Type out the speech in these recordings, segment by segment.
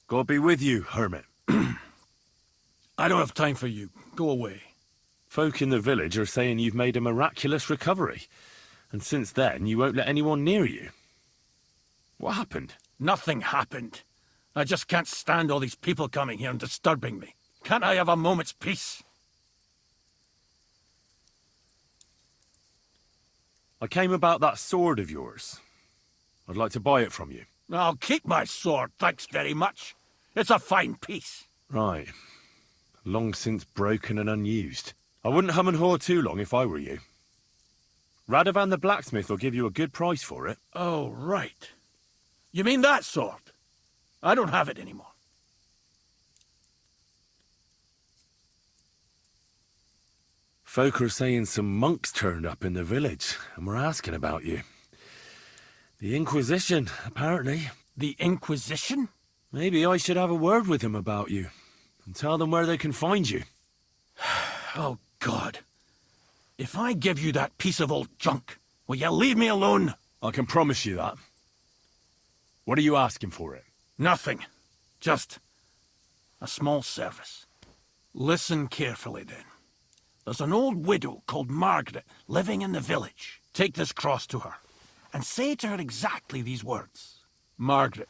God be with you, Hermit. I don't have time for you. Go away. Folk in the village are saying you've made a miraculous recovery, and since then you won't let anyone near you. What happened? Nothing happened. I just can't stand all these people coming here and disturbing me. Can't I have a moment's peace? I came about that sword of yours. I'd like to buy it from you. I'll keep my sword, thanks very much. It's a fine piece. Right. Long since broken and unused. I wouldn't hum and haw too long if I were you. Radovan the blacksmith will give you a good price for it. Oh, right. You mean that sword? I don't have it anymore. Folk are saying some monks turned up in the village and were asking about you. The Inquisition, apparently. The Inquisition? Maybe I should have a word with them about you and tell them where they can find you. Oh, God. If I give you that piece of old junk, will you leave me alone? I can promise you that. What are you asking for it? Nothing. Just a small service. Listen carefully, then. There's an old widow called Margaret living in the village. Take this cross to her, and say to her exactly these words. Margaret,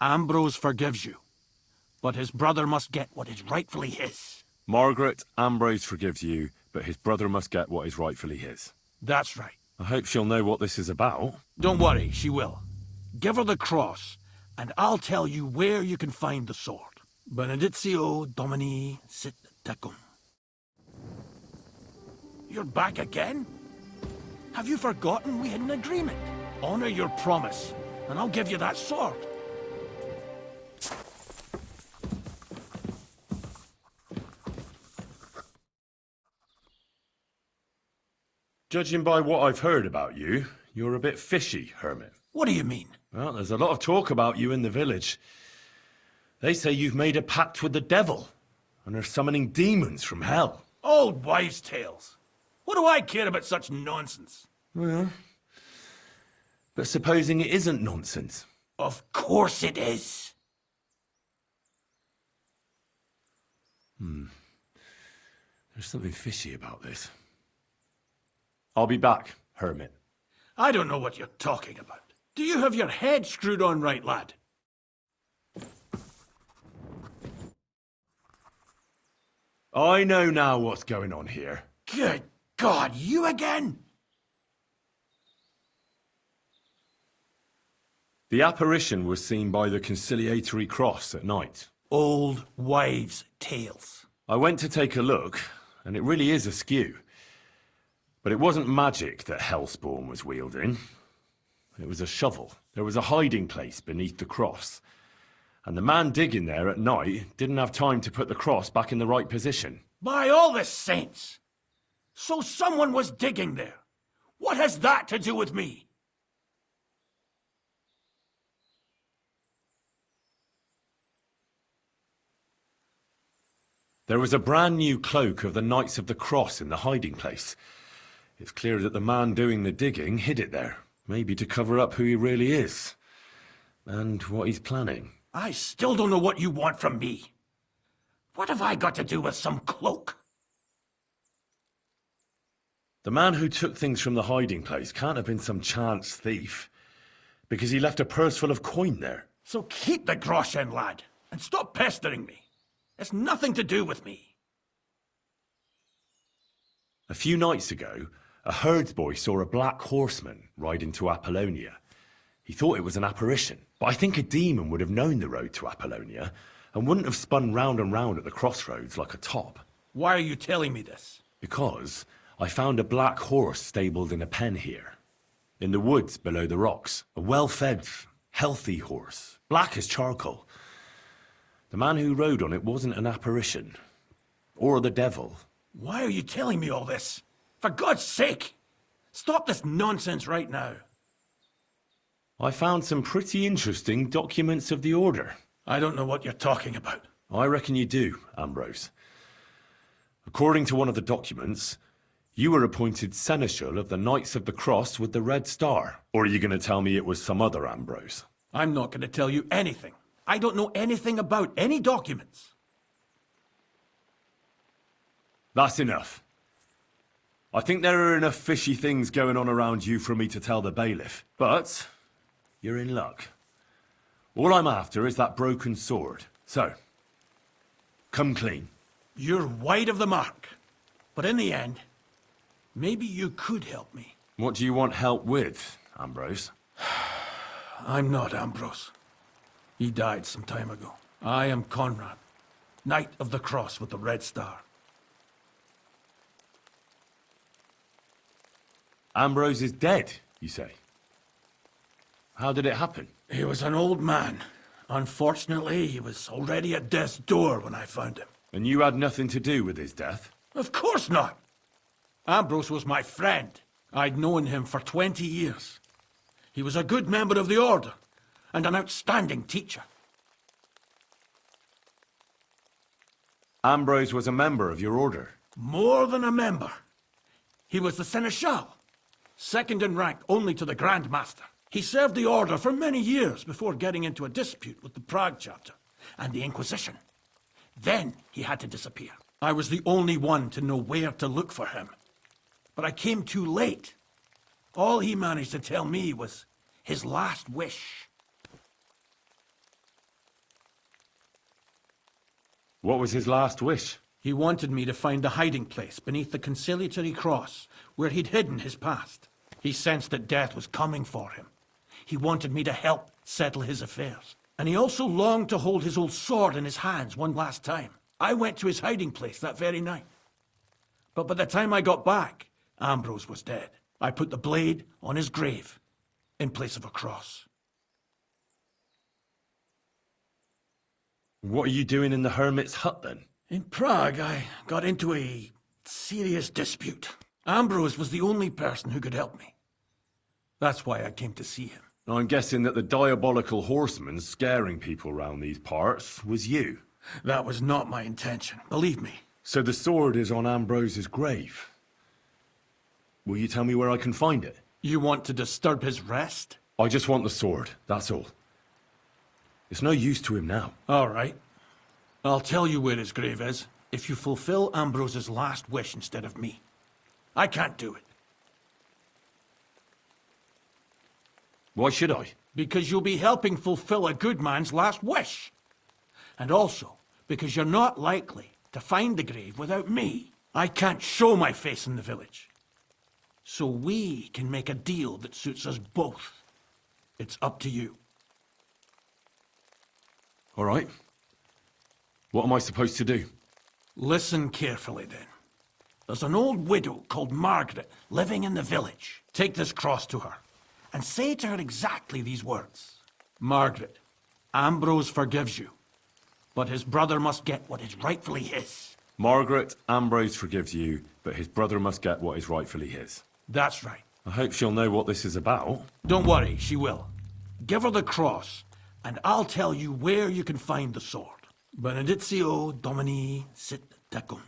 Ambrose forgives you, but his brother must get what is rightfully his. Margaret, Ambrose forgives you, but his brother must get what is rightfully his. That's right. I hope she'll know what this is about. Don't worry, she will. Give her the cross, and I'll tell you where you can find the sword. Benedictio Domini sit tecum. You're back again? Have you forgotten we had an agreement? Honor your promise, and I'll give you that sword. Judging by what I've heard about you, you're a bit fishy, Hermit. What do you mean? Well, there's a lot of talk about you in the village. They say you've made a pact with the devil, and are summoning demons from hell. Old wives' tales. What do I care about such nonsense? Well, but supposing it isn't nonsense? Of course it is. There's something fishy about this. I'll be back, Hermit. I don't know what you're talking about. Do you have your head screwed on right, lad? I know now what's going on here. Good God, you again? The apparition was seen by the conciliatory cross at night. Old wives' tales. I went to take a look, and it really is askew. But it wasn't magic that Hellspawn was wielding. It was a shovel. There was a hiding place beneath the cross. And the man digging there at night didn't have time to put the cross back in the right position. By all the saints! So someone was digging there. What has that to do with me? There was a brand new cloak of the Knights of the Cross in the hiding place. It's clear that the man doing the digging hid it there, maybe to cover up who he really is, and what he's planning. I still don't know what you want from me. What have I got to do with some cloak? The man who took things from the hiding place can't have been some chance thief, because he left a purse full of coin there. So keep the groschen, lad, and stop pestering me. It's nothing to do with me. A few nights ago, a herdsboy saw a black horseman ride into Apollonia. He thought it was an apparition, but I think a demon would have known the road to Apollonia and wouldn't have spun round and round at the crossroads like a top. Why are you telling me this? Because I found a black horse stabled in a pen here, in the woods below the rocks. A well-fed, healthy horse, black as charcoal. The man who rode on it wasn't an apparition, or the devil. Why are you telling me all this? For God's sake! Stop this nonsense right now. I found some pretty interesting documents of the Order. I don't know what you're talking about. I reckon you do, Ambrose. According to one of the documents, you were appointed Seneschal of the Knights of the Cross with the Red Star. Or are you going to tell me it was some other Ambrose? I'm not going to tell you anything. I don't know anything about any documents. That's enough. I think there are enough fishy things going on around you for me to tell the bailiff. But you're in luck. All I'm after is that broken sword. So, come clean. You're wide of the mark. But in the end, maybe you could help me. What do you want help with, Ambrose? I'm not Ambrose. He died some time ago. I am Conrad, Knight of the Cross with the Red Star. Ambrose is dead, you say? How did it happen? He was an old man. Unfortunately, he was already at death's door when I found him. And you had nothing to do with his death? Of course not. Ambrose was my friend. I'd known him for 20 years. He was a good member of the Order, and an outstanding teacher. Ambrose was a member of your order? More than a member. He was the Seneschal, second in rank only to the Grand Master. He served the Order for many years before getting into a dispute with the Prague chapter and the Inquisition. Then he had to disappear. I was the only one to know where to look for him. But I came too late. All he managed to tell me was his last wish. What was his last wish? He wanted me to find a hiding place beneath the conciliatory cross where he'd hidden his past. He sensed that death was coming for him. He wanted me to help settle his affairs. And he also longed to hold his old sword in his hands one last time. I went to his hiding place that very night. But by the time I got back, Ambrose was dead. I put the blade on his grave in place of a cross. What are you doing in the Hermit's hut then? In Prague, I got into a serious dispute. Ambrose was the only person who could help me. That's why I came to see him. I'm guessing that the diabolical horseman scaring people round these parts was you. That was not my intention, believe me. So the sword is on Ambrose's grave. Will you tell me where I can find it? You want to disturb his rest? I just want the sword, that's all. It's no use to him now. All right. I'll tell you where his grave is if you fulfill Ambrose's last wish instead of me. I can't do it. Why should I? Because you'll be helping fulfill a good man's last wish. And also, because you're not likely to find the grave without me. I can't show my face in the village. So we can make a deal that suits us both. It's up to you. All right. What am I supposed to do? Listen carefully, then. There's an old widow called Margaret living in the village. Take this cross to her, and say to her exactly these words. Margaret, Ambrose forgives you, but his brother must get what is rightfully his. Margaret, Ambrose forgives you, but his brother must get what is rightfully his. That's right. I hope she'll know what this is about. Don't worry, she will. Give her the cross, and I'll tell you where you can find the sword. Benedictio Domini sit tecum.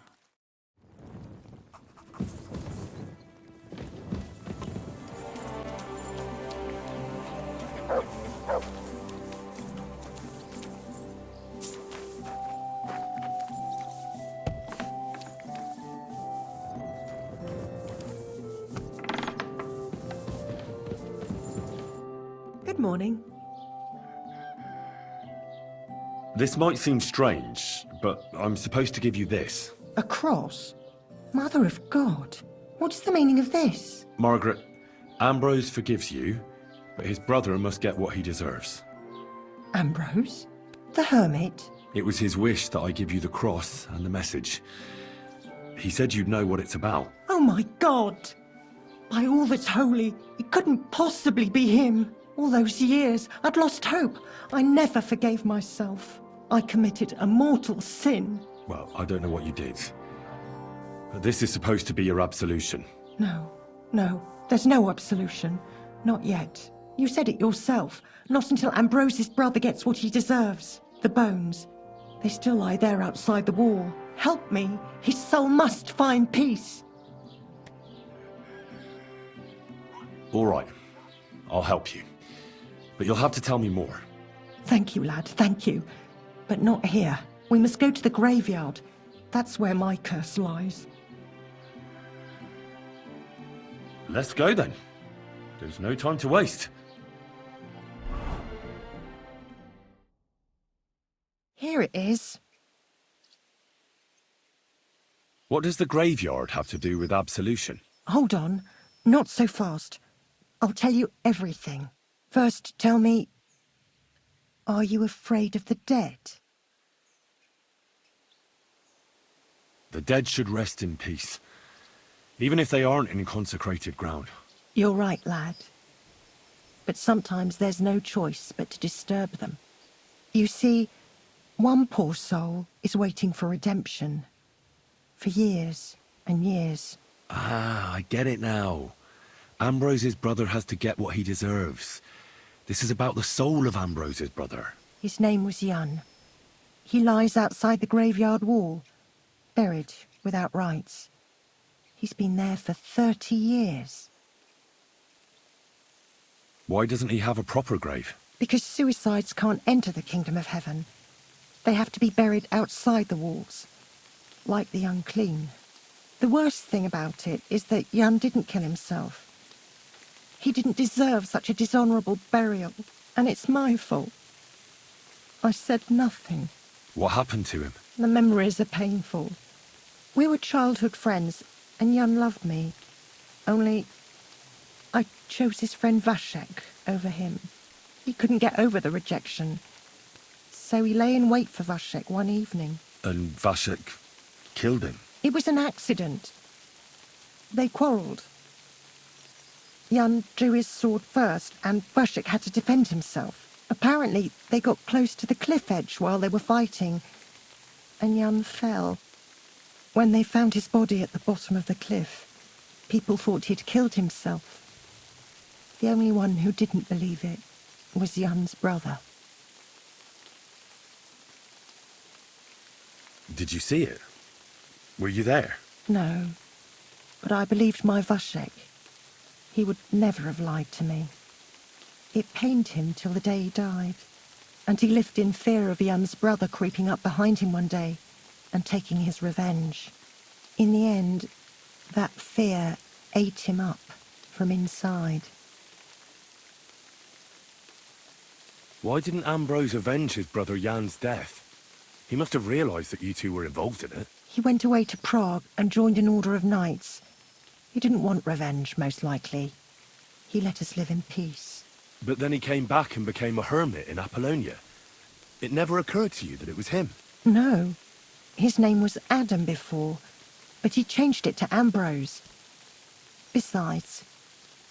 Good morning. This might seem strange, but I'm supposed to give you this. A cross? Mother of God. What is the meaning of this? Margaret, Ambrose forgives you, but his brother must get what he deserves. Ambrose? The Hermit? It was his wish that I give you the cross and the message. He said you'd know what it's about. Oh my God! By all that's holy, it couldn't possibly be him. All those years, I'd lost hope. I never forgave myself. I committed a mortal sin. Well, I don't know what you did. But this is supposed to be your absolution. No, there's no absolution. Not yet. You said it yourself. Not until Ambrose's brother gets what he deserves. The bones. They still lie there outside the wall. Help me. His soul must find peace. All right. I'll help you. But you'll have to tell me more. Thank you, lad, thank you. But not here. We must go to the graveyard. That's where my curse lies. Let's go then. There's no time to waste. Here it is. What does the graveyard have to do with absolution? Hold on. Not so fast. I'll tell you everything. First, tell me, are you afraid of the dead? The dead should rest in peace, even if they aren't in consecrated ground. You're right, lad. But sometimes there's no choice but to disturb them. You see, one poor soul is waiting for redemption. For years and years. Ah, I get it now. Ambrose's brother has to get what he deserves. This is about the soul of Ambrose's brother. His name was Jan. He lies outside the graveyard wall, buried without rites. He's been there for 30 years. Why doesn't he have a proper grave? Because suicides can't enter the kingdom of heaven. They have to be buried outside the walls, like the unclean. The worst thing about it is that Jan didn't kill himself. He didn't deserve such a dishonourable burial, and it's my fault. I said nothing. What happened to him? The memories are painful. We were childhood friends, and Jan loved me. Only, I chose his friend Vashek over him. He couldn't get over the rejection. So he lay in wait for Vashek one evening. And Vashek killed him? It was an accident. They quarrelled. Jan drew his sword first, and Vashek had to defend himself. Apparently, they got close to the cliff edge while they were fighting, and Jan fell. When they found his body at the bottom of the cliff, people thought he'd killed himself. The only one who didn't believe it was Jan's brother. Did you see it? Were you there? No, but I believed my Vashek. He would never have lied to me. It pained him till the day he died, and he lived in fear of Jan's brother creeping up behind him one day and taking his revenge. In the end, that fear ate him up from inside. Why didn't Ambrose avenge his brother Jan's death? He must have realised that you two were involved in it. He went away to Prague and joined an order of knights. He didn't want revenge, most likely. He let us live in peace. But then he came back and became a hermit in Apollonia. It never occurred to you that it was him? No. His name was Adam before, but he changed it to Ambrose. Besides,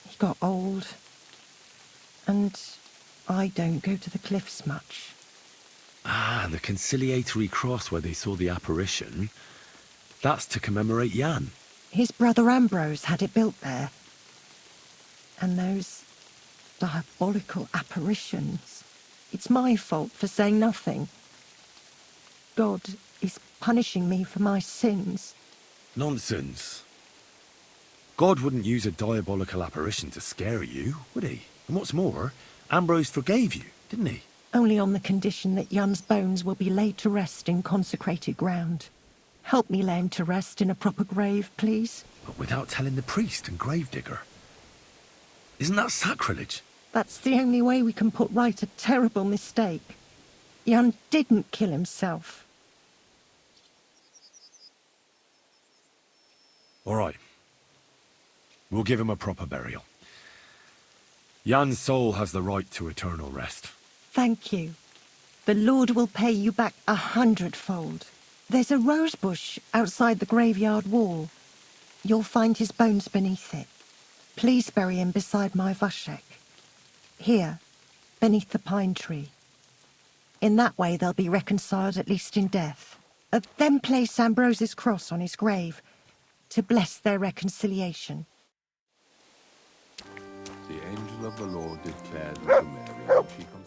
he got old. And I don't go to the cliffs much. Ah, the conciliatory cross where they saw the apparition. That's to commemorate Jan. His brother Ambrose had it built there. And those diabolical apparitions. It's my fault for saying nothing. God is punishing me for my sins. Nonsense. God wouldn't use a diabolical apparition to scare you, would he? And what's more, Ambrose forgave you, didn't he? Only on the condition that Jan's bones will be laid to rest in consecrated ground. Help me lay him to rest in a proper grave, please. But without telling the priest and gravedigger. Isn't that sacrilege? That's the only way we can put right a terrible mistake. Jan didn't kill himself. All right. We'll give him a proper burial. Jan's soul has the right to eternal rest. Thank you. The Lord will pay you back 100-fold. There's a rose bush outside the graveyard wall. You'll find his bones beneath it. Please bury him beside my Vashek. Here, beneath the pine tree. In that way they'll be reconciled, at least in death. Then place Ambrose's cross on his grave to bless their reconciliation. The angel of the Lord declared unto Mary, and she conceived.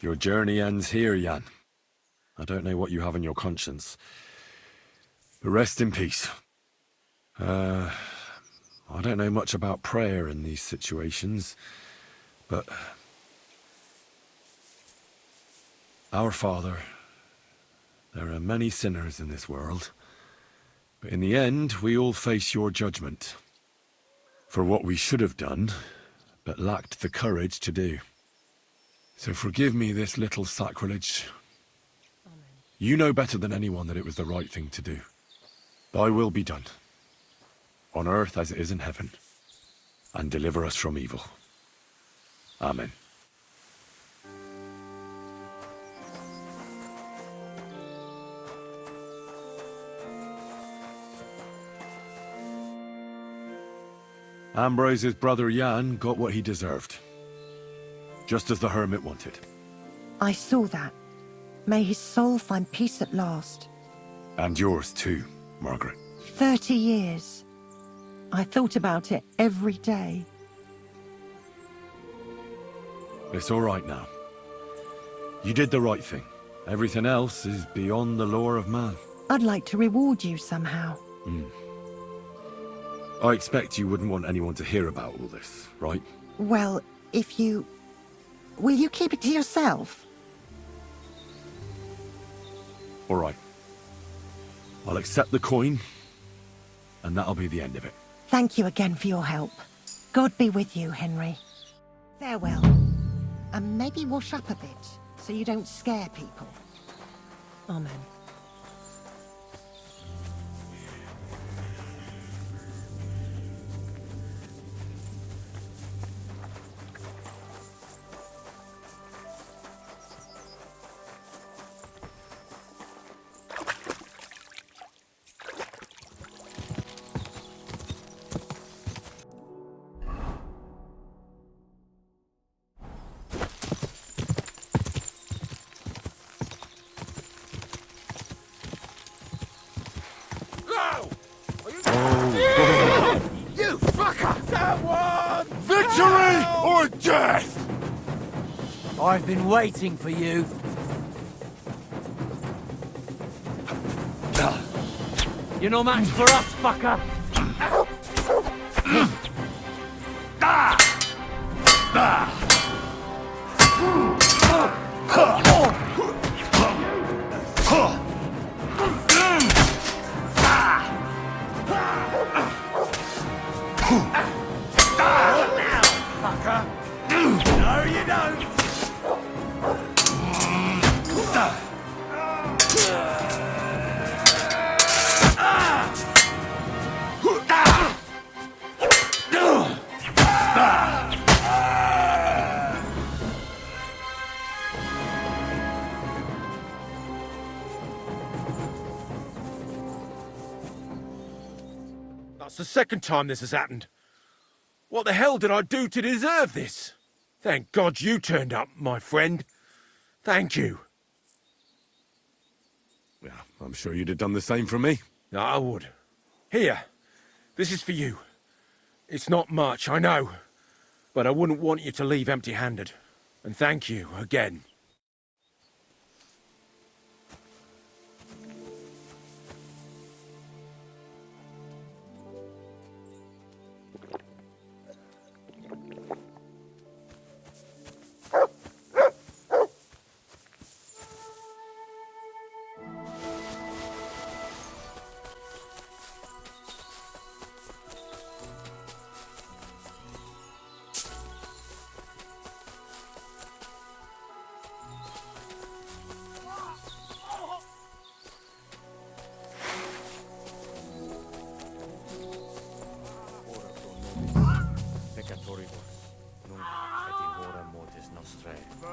Your journey ends here, Jan. I don't know what you have on your conscience. But rest in peace. I don't know much about prayer in these situations, but... Our Father, there are many sinners in this world, but in the end, we all face your judgment for what we should have done, but lacked the courage to do. So forgive me this little sacrilege. Amen. You know better than anyone that it was the right thing to do. Thy will be done, on earth as it is in heaven, and deliver us from evil. Amen. Ambrose's brother Jan got what he deserved, just as the Hermit wanted. I saw that. May his soul find peace at last. And yours too, Margaret. 30 years. I thought about it every day. It's all right now. You did the right thing. Everything else is beyond the law of man. I'd like to reward you somehow. I expect you wouldn't want anyone to hear about all this, right? Well, if you... Will you keep it to yourself? All right. I'll accept the coin, and that'll be the end of it. Thank you again for your help. God be with you, Henry. Farewell. And maybe wash up a bit, so you don't scare people. Amen. You fucker! Someone! Victory or death! I've been waiting for you. You're no match for us, fucker! No, you don't! That's the second time this has happened. What the hell did I do to deserve this? Thank God you turned up, my friend. Thank you. Yeah, I'm sure you'd have done the same for me. I would. Here, this is for you. It's not much, I know, but I wouldn't want you to leave empty-handed. And thank you again.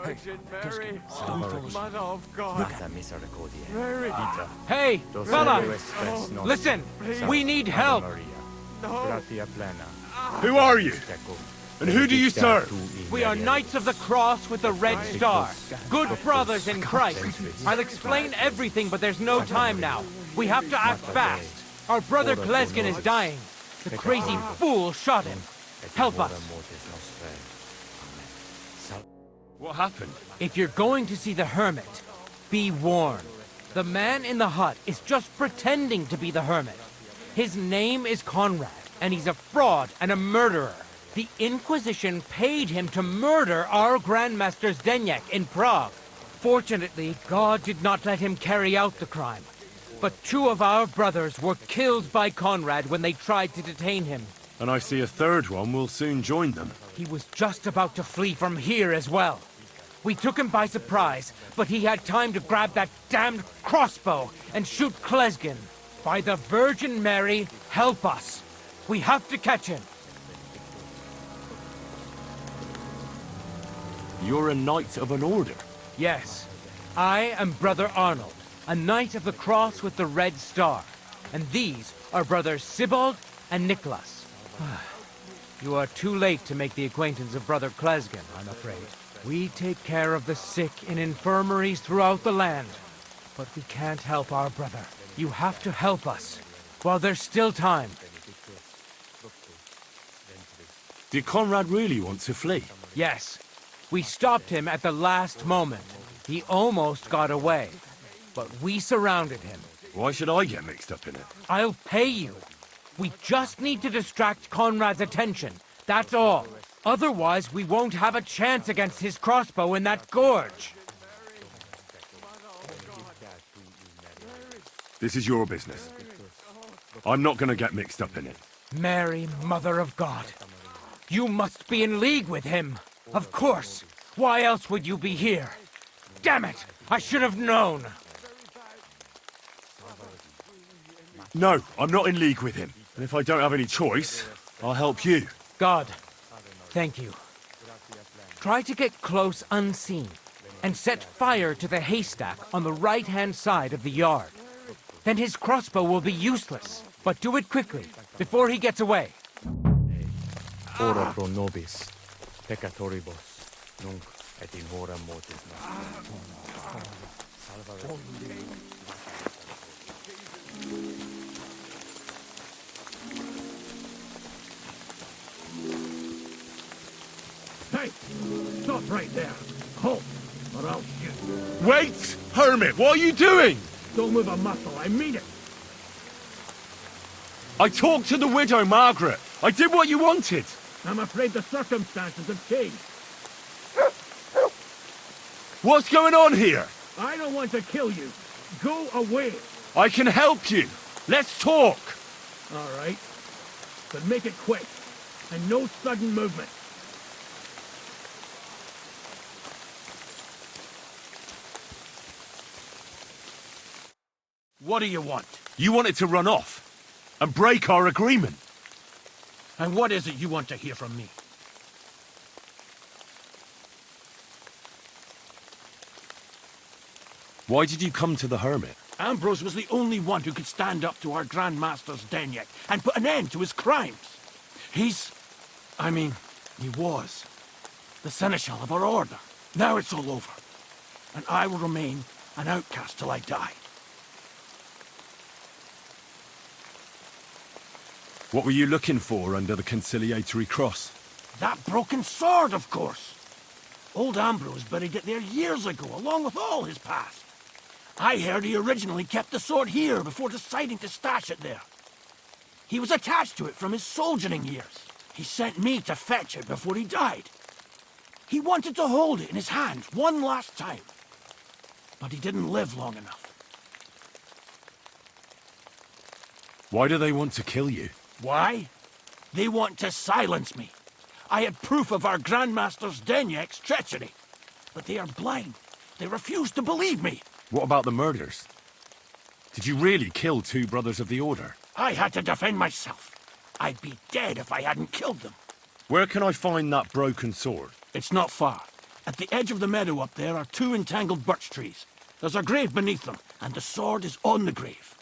Virgin Mary, Mother of God. Mary. Hey, fella! Listen, we need help. No. Who are you? And who do you serve? We are Knights of the Cross with the Red Star. Good brothers in Christ. I'll explain everything, but there's no time now. We have to act fast. Our brother Klesgen is dying. The crazy fool shot him. Help us. What happened? If you're going to see the Hermit, be warned. The man in the hut is just pretending to be the Hermit. His name is Conrad, and he's a fraud and a murderer. The Inquisition paid him to murder our Grandmaster Zdeněk in Prague. Fortunately, God did not let him carry out the crime. But 2 of our brothers were killed by Conrad when they tried to detain him. And I see a third one will soon join them. He was just about to flee from here as well. We took him by surprise, but he had time to grab that damned crossbow and shoot Klesgen. By the Virgin Mary, help us. We have to catch him. You're a knight of an order. Yes, I am Brother Arnold, a Knight of the Cross with the Red Star. And these are Brothers Sibald and Nicholas. You are too late to make the acquaintance of Brother Klesgen, I'm afraid. We take care of the sick in infirmaries throughout the land. But we can't help our brother. You have to help us, while there's still time. Did Conrad really want to flee? Yes, we stopped him at the last moment. He almost got away, but we surrounded him. Why should I get mixed up in it? I'll pay you. We just need to distract Conrad's attention, that's all. Otherwise, we won't have a chance against his crossbow in that gorge. This is your business. I'm not gonna get mixed up in it. Mary, Mother of God. You must be in league with him. Of course. Why else would you be here? Damn it! I should have known. No, I'm not in league with him. And if I don't have any choice, I'll help you. God, thank you. Try to get close unseen and set fire to the haystack on the right-hand side of the yard. Then his crossbow will be useless. But do it quickly, before he gets away. Ora pro nobis, peccatoribus, nunc et in hora mortis nostre. Hey, stop right there. Halt, or I'll shoot. Wait! Hermit, what are you doing? Don't move a muscle, I mean it. I talked to the widow, Margaret. I did what you wanted. I'm afraid the circumstances have changed. What's going on here? I don't want to kill you. Go away. I can help you. Let's talk. All right. But make it quick. And no sudden movement. What do you want? You wanted to run off and break our agreement. And what is it you want to hear from me? Why did you come to the Hermit? Ambrose was the only one who could stand up to our Grandmaster Zdeněk and put an end to his crimes. He was the seneschal of our order. Now it's all over, and I will remain an outcast till I die. What were you looking for under the conciliatory cross? That broken sword, of course. Old Ambrose buried it there years ago, along with all his past. I heard he originally kept the sword here before deciding to stash it there. He was attached to it from his soldiering years. He sent me to fetch it before he died. He wanted to hold it in his hands one last time. But he didn't live long enough. Why do they want to kill you? Why? They want to silence me. I had proof of our Grandmaster Zdeněk's treachery. But they are blind. They refuse to believe me. What about the murders? Did you really kill 2 brothers of the Order? I had to defend myself. I'd be dead if I hadn't killed them. Where can I find that broken sword? It's not far. At the edge of the meadow up there are 2 entangled birch trees. There's a grave beneath them, and the sword is on the grave.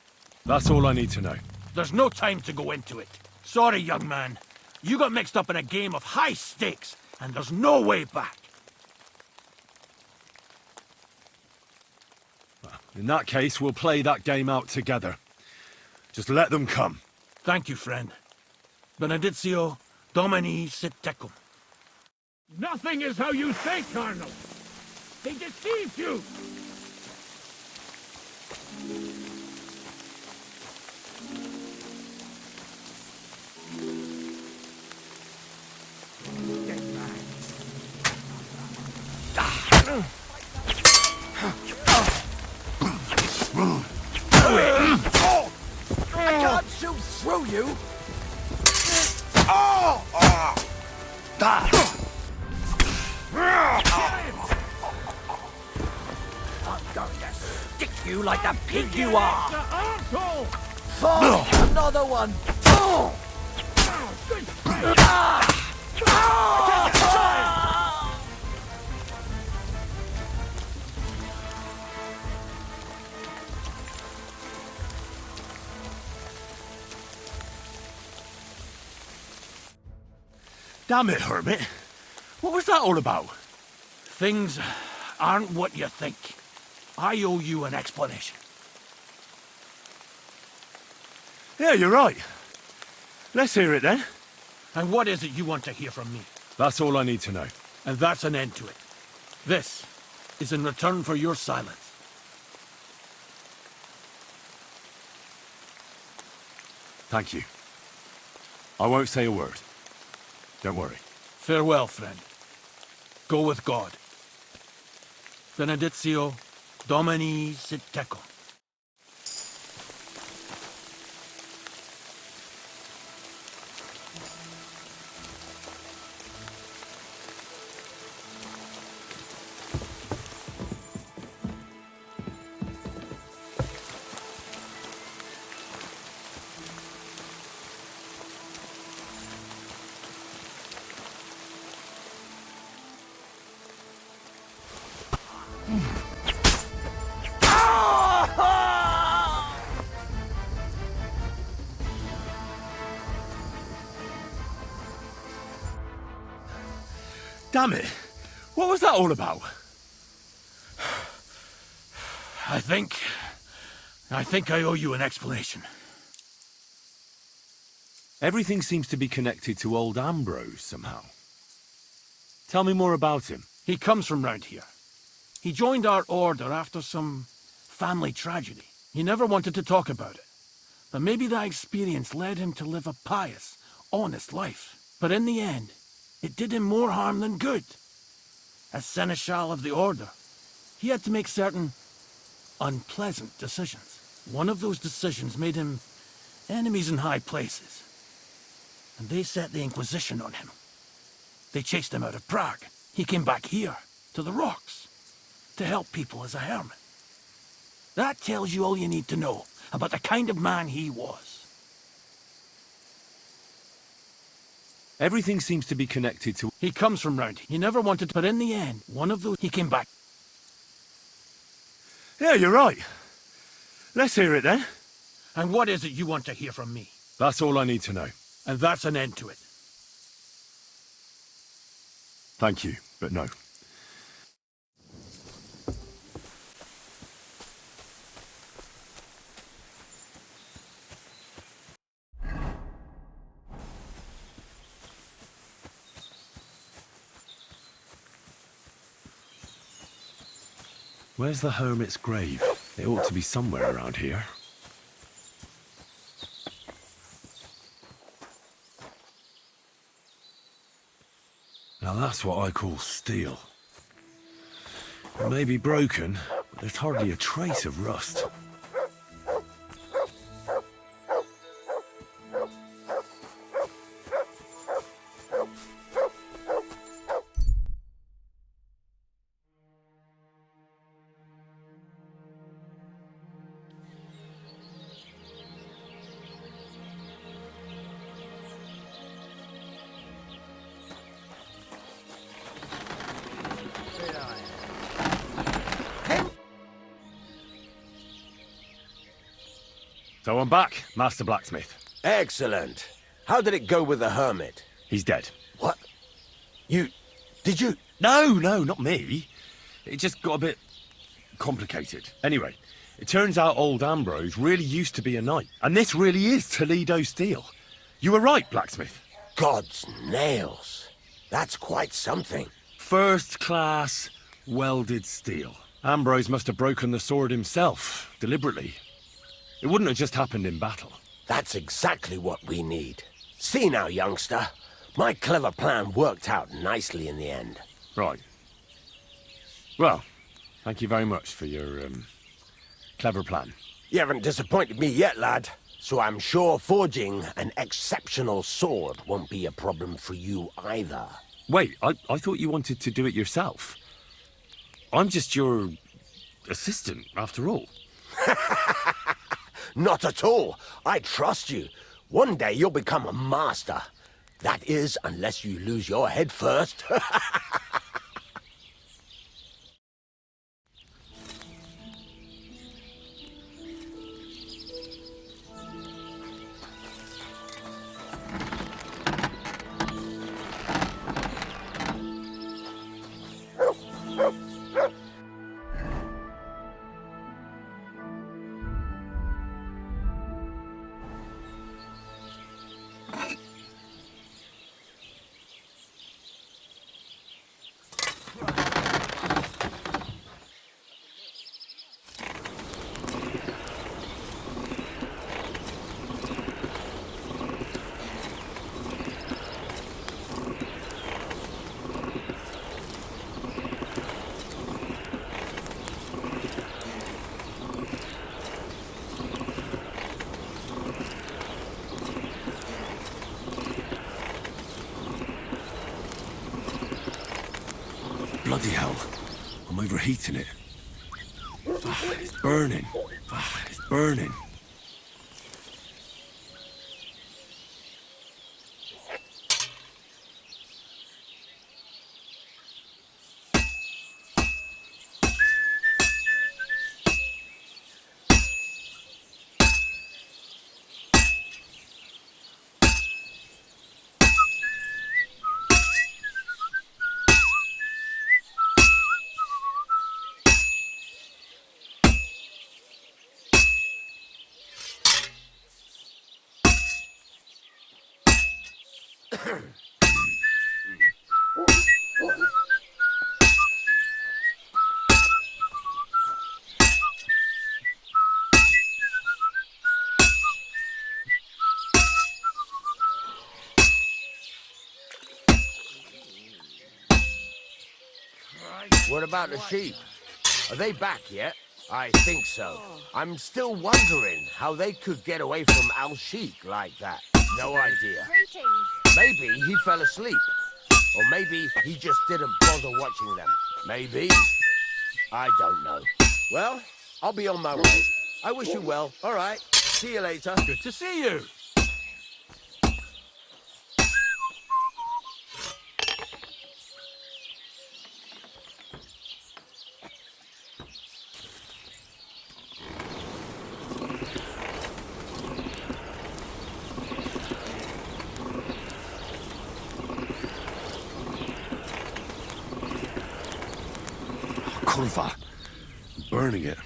That's all I need to know. There's no time to go into it. Sorry, young man. You got mixed up in a game of high stakes, and there's no way back. In that case, we'll play that game out together. Just let them come. Thank you, friend. Benedictio Domini sit tecum. Nothing is how you think, Arnold. They deceived you. I can't shoot through you! I'm going to stick you like the pig you are! Fine, another one! Damn it, Hermit. What was that all about? Things aren't what you think. I owe you an explanation. Yeah, you're right. Let's hear it then. And what is it you want to hear from me? That's all I need to know. And that's an end to it. This is in return for your silence. Thank you. I won't say a word. Don't worry. Farewell, friend. Go with God. Benedictio Domini sit tecum. Damn it. What was that all about? I think I owe you an explanation. Everything seems to be connected to old Ambrose somehow. Tell me more about him. He comes from round here. He joined our order after some family tragedy. He never wanted to talk about it. But maybe that experience led him to live a pious, honest life. But in the end, it did him more harm than good. As seneschal of the order, he had to make certain unpleasant decisions. One of those decisions made him enemies in high places. And they set the Inquisition on him. They chased him out of Prague. He came back here, to the rocks, to help people as a hermit. That tells you all you need to know about the kind of man he was. Everything seems to be connected to... He comes from round here. He never wanted to, but in the end, one of those... He came back. Yeah, you're right. Let's hear it then. And what is it you want to hear from me? That's all I need to know. And that's an end to it. Thank you, but no. Where's the hermit's grave? It ought to be somewhere around here. Now that's what I call steel. It may be broken, but there's hardly a trace of rust. So I'm back, Master Blacksmith. Excellent. How did it go with the Hermit? He's dead. What? Did you? No, not me. It just got a bit complicated. Anyway, it turns out old Ambrose really used to be a knight. And this really is Toledo steel. You were right, Blacksmith. God's nails. That's quite something. First class, welded steel. Ambrose must have broken the sword himself, deliberately. It wouldn't have just happened in battle. That's exactly what we need. See now, youngster. My clever plan worked out nicely in the end. Right. Well, thank you very much for your, clever plan. You haven't disappointed me yet, lad. So I'm sure forging an exceptional sword won't be a problem for you either. Wait, I thought you wanted to do it yourself. I'm just your assistant, after all. Not at all. I trust you. One day you'll become a master. That is, unless you lose your head first. Bloody hell. I'm overheating it. It's burning. It's burning. What about the sheep? Are they back yet? I think so. I'm still wondering how they could get away from Al-Sheikh like that. No idea. Maybe he fell asleep. Or maybe he just didn't bother watching them. Maybe. I don't know. Well, I'll be on my way. I wish you well. All right. See you later. Good to see you. Curva. Burning it.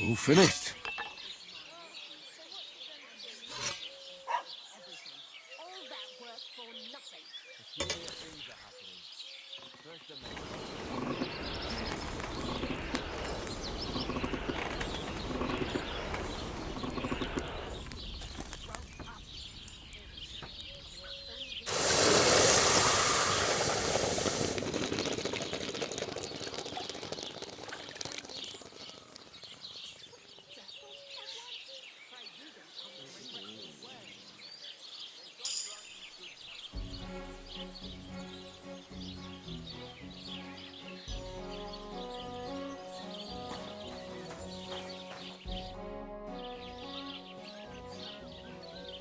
All finished.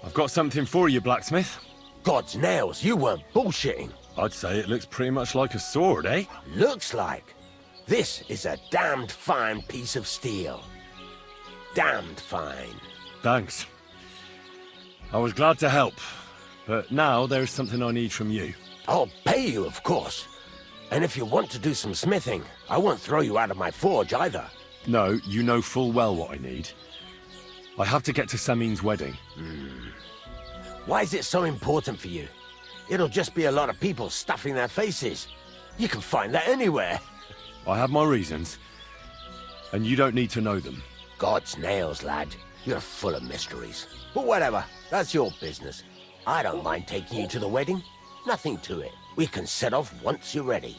I've got something for you, blacksmith. God's nails, you weren't bullshitting. I'd say it looks pretty much like a sword, eh? Looks like. This is a damned fine piece of steel. Damned fine. Thanks. I was glad to help, but now there's something I need from you. I'll pay you, of course. And if you want to do some smithing, I won't throw you out of my forge either. No, you know full well what I need. I have to get to Samin's wedding. Why is it so important for you? It'll just be a lot of people stuffing their faces. You can find that anywhere. I have my reasons, and you don't need to know them. God's nails, lad. You're full of mysteries. But whatever, that's your business. I don't mind taking you to the wedding. Nothing to it. We can set off once you're ready.